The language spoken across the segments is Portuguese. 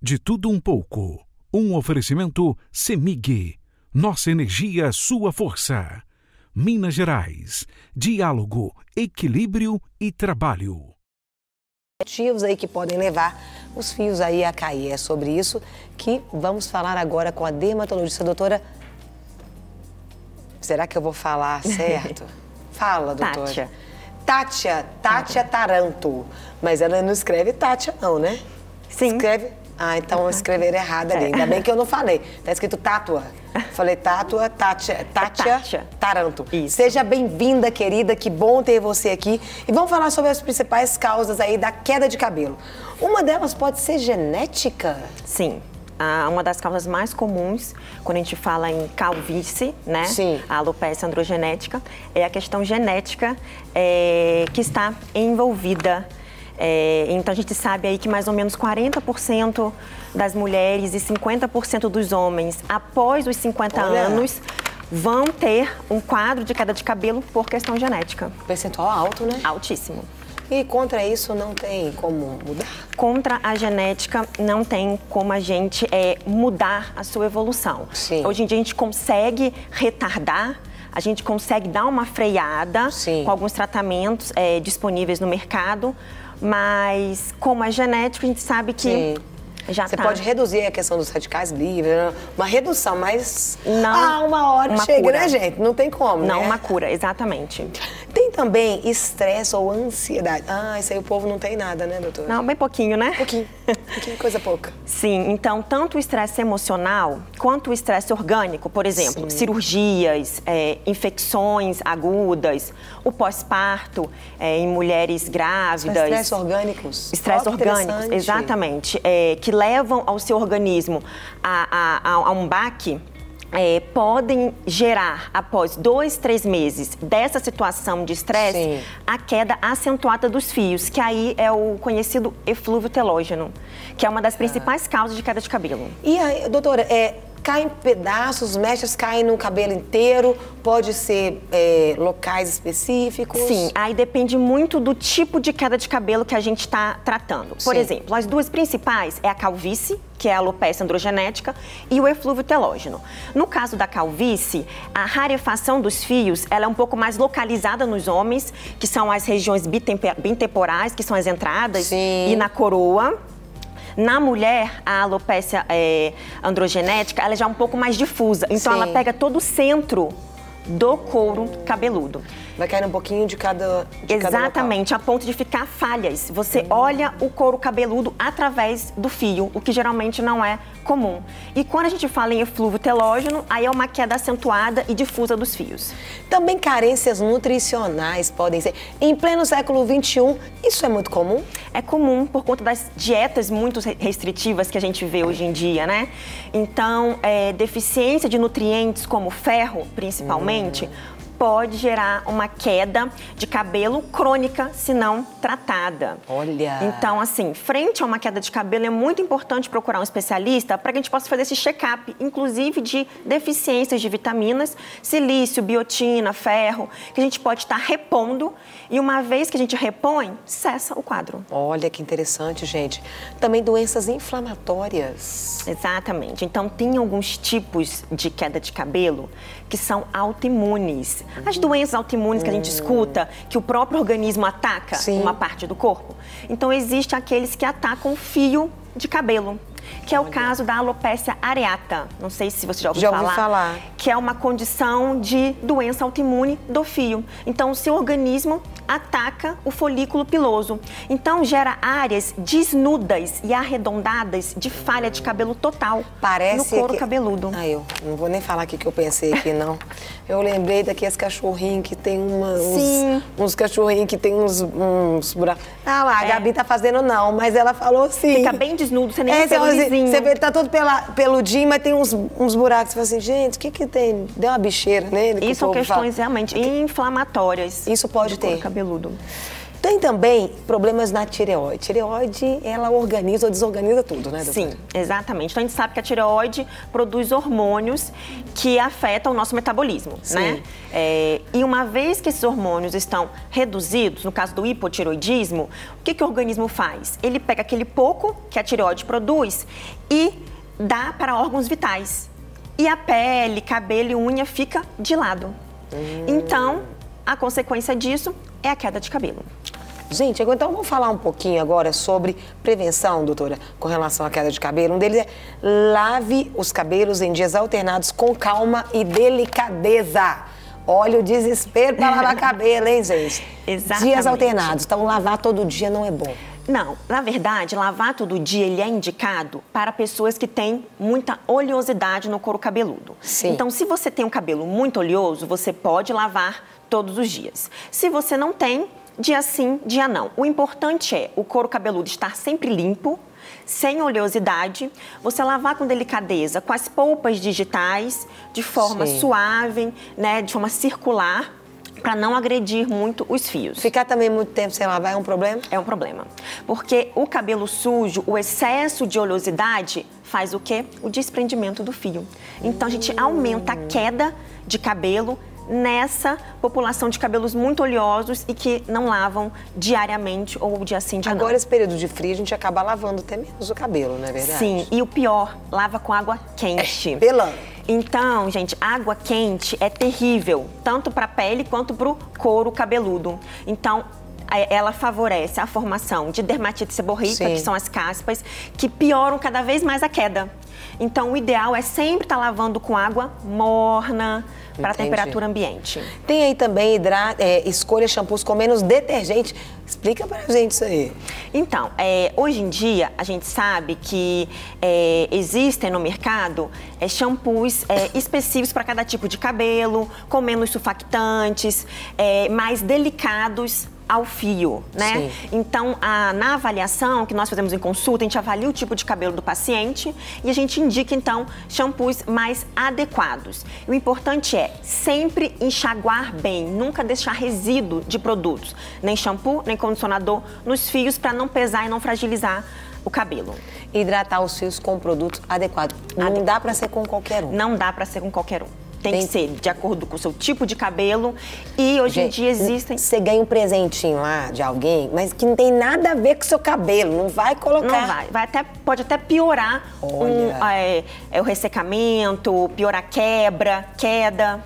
De tudo um pouco. Um oferecimento CEMIG. Nossa energia, sua força. Minas Gerais. Diálogo, equilíbrio e trabalho. Motivos aí que podem levar os fios aí a cair. É sobre isso que vamos falar agora com a dermatologista, doutora... Será que eu vou falar certo? Fala, doutora. Tátia Taranto. Mas ela não escreve Tátia, não, né? Sim. Escreve... Ah, então escreveram errado ali. Ainda bem que eu não falei. Tá escrito Tátua. Falei Tátia Taranto. Isso. Seja bem-vinda, querida. Que bom ter você aqui. E vamos falar sobre as principais causas aí da queda de cabelo. Uma delas pode ser genética? Sim. Uma das causas mais comuns, quando a gente fala em calvície, né? Sim. A alopecia androgenética, é a questão genética que está envolvida. Então, a gente sabe aí que mais ou menos 40% das mulheres e 50% dos homens, após os 50 anos, vão ter um quadro de queda de cabelo por questão genética. Percentual alto, né? Altíssimo. E contra isso não tem como mudar? Contra a genética não tem como a gente mudar a sua evolução. Sim. Hoje em dia a gente consegue retardar, a gente consegue dar uma freada com alguns tratamentos disponíveis no mercado, mas como é genético, a gente sabe que já Você pode reduzir a questão dos radicais livres, uma redução, mas não, uma hora uma chega, cura. Né, gente? Não tem como, não, né? uma cura, exatamente. Tem também estresse ou ansiedade. Isso aí o povo não tem nada, né, doutora? Não, bem pouquinho, né? Pouquinho, coisa pouca. Sim, então tanto o estresse emocional quanto o estresse orgânico, por exemplo, cirurgias, infecções agudas, o pós-parto em mulheres grávidas. Estresse orgânicos? Estresse orgânicos, exatamente, que levam ao seu organismo a um baque. Podem gerar, após 2, 3 meses dessa situação de estresse, a queda acentuada dos fios, que aí é o conhecido eflúvio telógeno, que é uma das principais causas de queda de cabelo. E aí, doutora, cai em pedaços, mechas caem no cabelo inteiro, pode ser locais específicos? Sim, aí depende muito do tipo de queda de cabelo que a gente está tratando. Por exemplo, as duas principais é a calvície, que é a alopecia androgenética, e o eflúvio telógeno. No caso da calvície, a rarefação dos fios ela é um pouco mais localizada nos homens, que são as regiões bitemporais, que são as entradas, e na coroa. Na mulher, a alopecia androgenética, ela já é um pouco mais difusa. Então, ela pega todo o centro do couro cabeludo. Vai cair um pouquinho de cada Exatamente, a ponto de ficar falhas. Você olha o couro cabeludo através do fio, o que geralmente não é comum. E quando a gente fala em eflúvio telógeno, aí é uma queda acentuada e difusa dos fios. Também carências nutricionais podem ser. Em pleno século XXI, isso é muito comum? É comum por conta das dietas muito restritivas que a gente vê hoje em dia, né? Então, deficiência de nutrientes como ferro, principalmente, pode gerar uma queda de cabelo crônica, se não tratada. Olha! Então, assim, frente a uma queda de cabelo, é muito importante procurar um especialista para que a gente possa fazer esse check-up, inclusive de deficiências de vitaminas, silício, biotina, ferro, que a gente pode estar repondo e uma vez que a gente repõe, cessa o quadro. Olha que interessante, gente. Também doenças inflamatórias. Exatamente. Então, tem alguns tipos de queda de cabelo que são autoimunes. As doenças autoimunes que a gente escuta, que o próprio organismo ataca uma parte do corpo. Então, existem aqueles que atacam o fio de cabelo, que é o caso da alopecia areata. Não sei se você já ouviu falar. Que é uma condição de doença autoimune do fio. Então, o seu organismo ataca o folículo piloso. Então, gera áreas desnudas e arredondadas de falha de cabelo total no couro cabeludo. Eu não vou nem falar aqui que eu pensei aqui, não. Eu lembrei daqueles cachorrinhos que tem uns cachorrinhos que tem uns buracos. A Gabi tá fazendo não, mas ela falou assim. Fica bem desnudo, você nem vê pelo vizinho. Você vê, tá todo peludinho, mas tem uns buracos. Você fala assim, gente, o que tem? Deu uma bicheira nele? Isso são questões realmente inflamatórias. Isso pode ter. Cabeludo. Tem também problemas na tireoide. Tireoide, ela organiza ou desorganiza tudo, né, doutora? Sim, exatamente. Então, a gente sabe que a tireoide produz hormônios que afetam o nosso metabolismo, né? E uma vez que esses hormônios estão reduzidos, no caso do hipotireoidismo, o que o organismo faz? Ele pega aquele pouco que a tireoide produz e dá para órgãos vitais. E a pele, cabelo e unha fica de lado. Então, a consequência disso é a queda de cabelo. Gente, então vamos falar um pouquinho agora sobre prevenção, doutora, com relação à queda de cabelo. Um deles é lave os cabelos em dias alternados com calma e delicadeza. Olha o desespero para lavar cabelo, hein, gente? Exatamente. Dias alternados, então lavar todo dia não é bom. Não, na verdade, lavar todo dia ele é indicado para pessoas que têm muita oleosidade no couro cabeludo. Sim. Então, se você tem um cabelo muito oleoso, você pode lavar todos os dias. Se você não tem, dia sim, dia não. O importante é o couro cabeludo estar sempre limpo, sem oleosidade, você lavar com delicadeza, com as polpas digitais, de forma suave, né, de forma circular, para não agredir muito os fios. Ficar também muito tempo sem lavar é um problema? É um problema. Porque o cabelo sujo, o excesso de oleosidade faz o quê? O desprendimento do fio. Então, a gente aumenta a queda de cabelo nessa população de cabelos muito oleosos e que não lavam diariamente ou dia sim, dia não. Agora, esse período de frio, a gente acaba lavando até menos o cabelo, não é verdade? Sim, e o pior, lava com água quente. Pelando. Então, gente, água quente é terrível, tanto para a pele quanto para o couro cabeludo. Então, ela favorece a formação de dermatite seborreica, que são as caspas, que pioram cada vez mais a queda. Então, o ideal é sempre estar lavando com água morna, para a temperatura ambiente. Tem aí também escolha shampoos com menos detergente. Explica pra gente isso aí. Então, hoje em dia, a gente sabe que existem no mercado shampoos específicos para cada tipo de cabelo, com menos surfactantes, mais delicados ao fio, né? Sim. Então, na avaliação que nós fazemos em consulta, a gente avalia o tipo de cabelo do paciente e a gente indica, então, shampoos mais adequados. E o importante é sempre enxaguar bem, nunca deixar resíduo de produtos, nem shampoo, nem condicionador nos fios para não pesar e não fragilizar o cabelo. Hidratar os fios com produtos adequados. Não dá para ser com qualquer um. Não dá para ser com qualquer um. Tem que ser de acordo com o seu tipo de cabelo. E hoje em dia existem... Você ganha um presentinho lá de alguém, mas que não tem nada a ver com o seu cabelo. Não vai colocar. Não vai. Pode até piorar o ressecamento, piorar queda.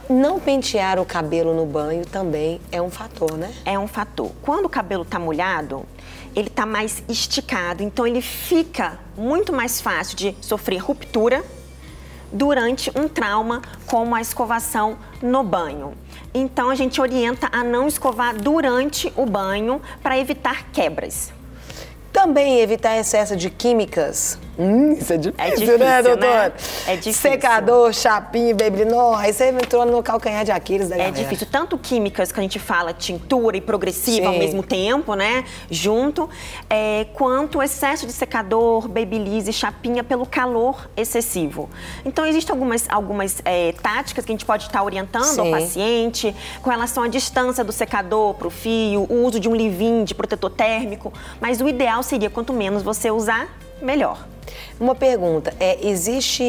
Não pentear o cabelo no banho também é um fator, né? É um fator. Quando o cabelo tá molhado, ele tá mais esticado. Então, ele fica muito mais fácil de sofrer ruptura durante um trauma como a escovação no banho. Então, a gente orienta a não escovar durante o banho para evitar quebras. Também evitar excesso de químicas. Isso é difícil, né, doutor? Né? É difícil. Secador, chapinha, babyliss. Aí você entrou no calcanhar de Aquiles da galera. É difícil. Tanto químicas que a gente fala, tintura e progressiva ao mesmo tempo, né? Junto. Quanto o excesso de secador, babyliss e chapinha pelo calor excessivo. Então, existem algumas táticas que a gente pode estar orientando ao paciente com relação à distância do secador para o fio, o uso de um leave-in, de protetor térmico. Mas o ideal seria, quanto menos você usar, melhor. Uma pergunta, existe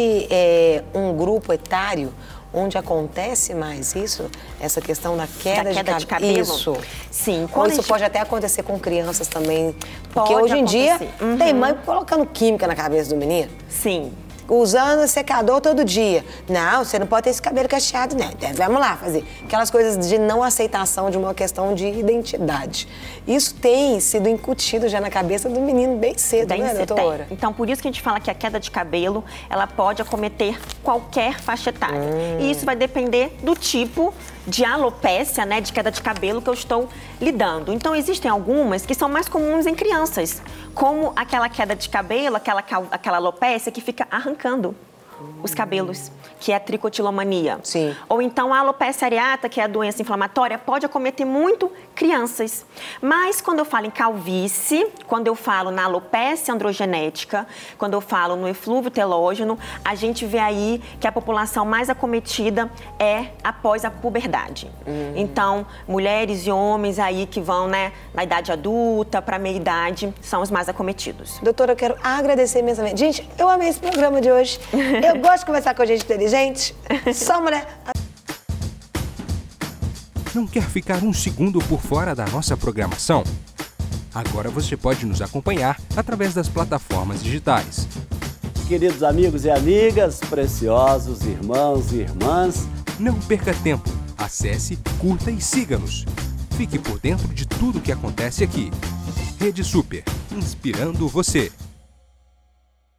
um grupo etário onde acontece mais isso? Essa questão da queda de cabelo? Isso. Sim. Ou isso pode até acontecer com crianças também? Porque hoje em dia tem mãe colocando química na cabeça do menino. Sim. Usando secador todo dia. Não, você não pode ter esse cabelo cacheado, né? Vamos lá fazer. Aquelas coisas de não aceitação de uma questão de identidade. Isso tem sido incutido já na cabeça do menino bem cedo, né, doutora? Então, por isso que a gente fala que a queda de cabelo, ela pode acometer qualquer faixa etária. E isso vai depender do tipo de alopécia, né, de queda de cabelo que eu estou lidando. Então, existem algumas que são mais comuns em crianças, como aquela queda de cabelo, aquela alopécia que fica arrancando os cabelos, que é a tricotilomania. Sim. Ou então a alopecia areata, que é a doença inflamatória, pode acometer muito crianças. Mas quando eu falo em calvície, quando eu falo na alopecia androgenética, quando eu falo no eflúvio telógeno, a gente vê aí que a população mais acometida é após a puberdade. Então, mulheres e homens aí que vão, né, na idade adulta, para a meia-idade, são os mais acometidos. Doutora, eu quero agradecer imensamente. Gente, eu amei esse programa de hoje. Eu gosto de conversar com gente inteligente. Só mulher. Não quer ficar um segundo por fora da nossa programação? Agora você pode nos acompanhar através das plataformas digitais. Queridos amigos e amigas, preciosos irmãos e irmãs, não perca tempo. Acesse, curta e siga-nos. Fique por dentro de tudo que acontece aqui. Rede Super, inspirando você.